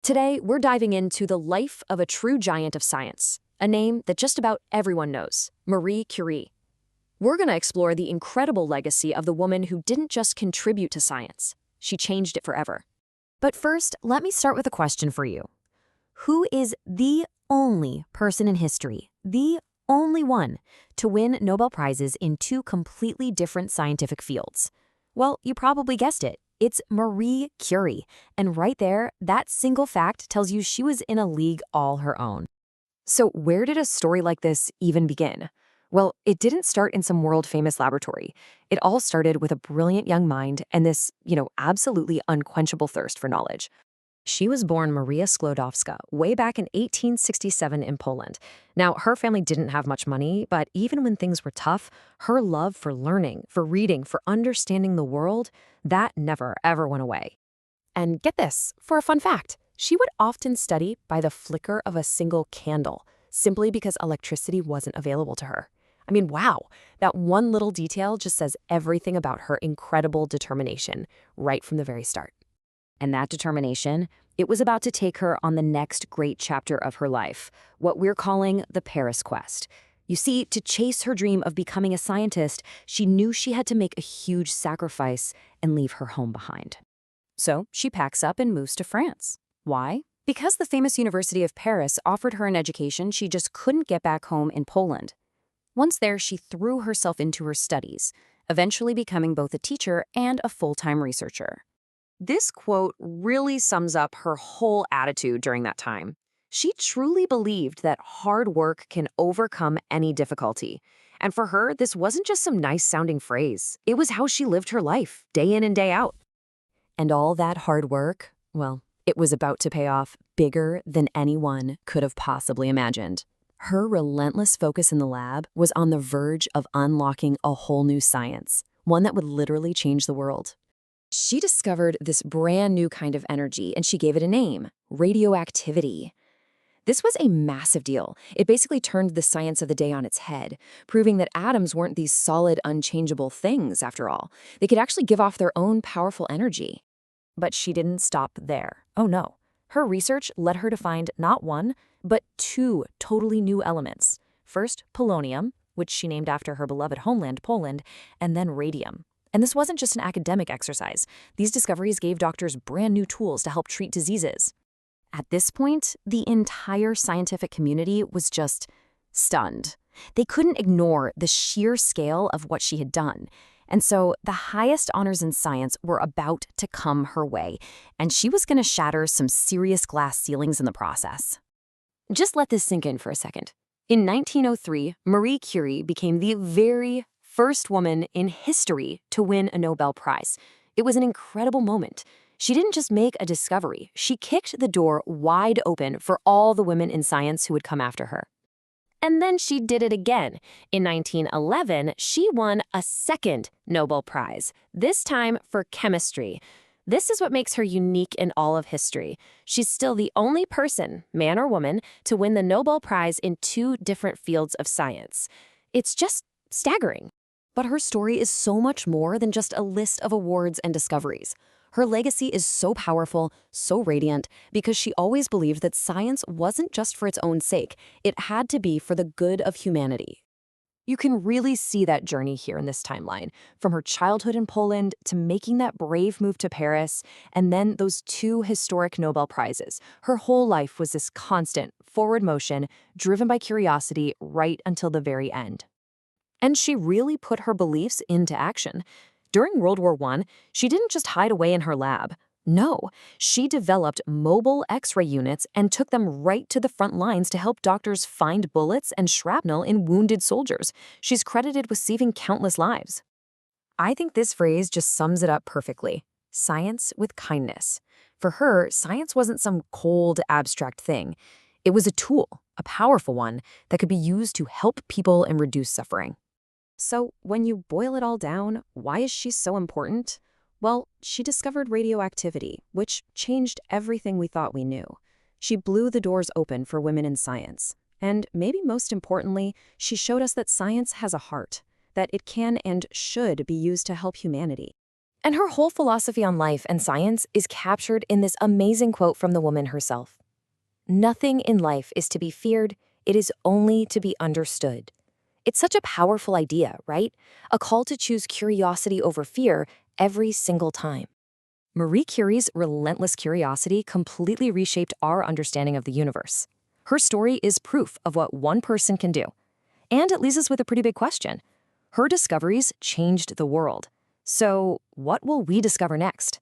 Today, we're diving into the life of a true giant of science, a name that just about everyone knows, Marie Curie. We're going to explore the incredible legacy of the woman who didn't just contribute to science, she changed it forever. But first, let me start with a question for you. Who is the only person in history, the only one, to win Nobel Prizes in two completely different scientific fields? Well, you probably guessed it. It's Marie Curie. And right there, that single fact tells you she was in a league all her own. So where did a story like this even begin? Well, it didn't start in some world-famous laboratory. It all started with a brilliant young mind and this, absolutely unquenchable thirst for knowledge. She was born Maria Sklodowska way back in 1867 in Poland. Now, her family didn't have much money, but even when things were tough, her love for learning, for reading, for understanding the world, that never, ever went away. And get this, for a fun fact, she would often study by the flicker of a single candle, simply because electricity wasn't available to her. I mean, wow, that one little detail just says everything about her incredible determination right from the very start. And that determination, it was about to take her on the next great chapter of her life, what we're calling the Paris quest. You see, to chase her dream of becoming a scientist, she knew she had to make a huge sacrifice and leave her home behind. So she packs up and moves to France. Why? Because the famous University of Paris offered her an education she just couldn't get back home in Poland. Once there, she threw herself into her studies, eventually becoming both a teacher and a full-time researcher. This quote really sums up her whole attitude during that time. She truly believed that hard work can overcome any difficulty. And for her, this wasn't just some nice-sounding phrase. It was how she lived her life, day in and day out. And all that hard work, well, it was about to pay off bigger than anyone could have possibly imagined. Her relentless focus in the lab was on the verge of unlocking a whole new science, one that would literally change the world. She discovered this brand new kind of energy, and she gave it a name, radioactivity. This was a massive deal. It basically turned the science of the day on its head, proving that atoms weren't these solid, unchangeable things, after all. They could actually give off their own powerful energy. But she didn't stop there. Oh no. Her research led her to find not one, but two totally new elements. First, polonium, which she named after her beloved homeland, Poland, and then radium. And this wasn't just an academic exercise. These discoveries gave doctors brand new tools to help treat diseases. At this point, the entire scientific community was just stunned. They couldn't ignore the sheer scale of what she had done. And so the highest honors in science were about to come her way, and she was going to shatter some serious glass ceilings in the process. Just let this sink in for a second. In 1903, Marie Curie became the very first woman in history to win a Nobel Prize. It was an incredible moment. She didn't just make a discovery, she kicked the door wide open for all the women in science who would come after her. And then she did it again. In 1911, she won a second Nobel Prize, this time for chemistry. This is what makes her unique in all of history. She's still the only person, man or woman, to win the Nobel Prize in two different fields of science. It's just staggering. But her story is so much more than just a list of awards and discoveries. Her legacy is so powerful, so radiant, because she always believed that science wasn't just for its own sake. It had to be for the good of humanity. You can really see that journey here in this timeline, from her childhood in Poland to making that brave move to Paris, and then those two historic Nobel Prizes. Her whole life was this constant forward motion, driven by curiosity right until the very end. And she really put her beliefs into action. During World War I, she didn't just hide away in her lab. No, she developed mobile X-ray units and took them right to the front lines to help doctors find bullets and shrapnel in wounded soldiers. She's credited with saving countless lives. I think this phrase just sums it up perfectly. Science with kindness. For her, science wasn't some cold, abstract thing. It was a tool, a powerful one, that could be used to help people and reduce suffering. So when you boil it all down, why is she so important? Well, she discovered radioactivity, which changed everything we thought we knew. She blew the doors open for women in science. And maybe most importantly, she showed us that science has a heart, that it can and should be used to help humanity. And her whole philosophy on life and science is captured in this amazing quote from the woman herself. "Nothing in life is to be feared, it is only to be understood." It's such a powerful idea, right? A call to choose curiosity over fear every single time. Marie Curie's relentless curiosity completely reshaped our understanding of the universe. Her story is proof of what one person can do. And it leaves us with a pretty big question. Her discoveries changed the world. So, what will we discover next?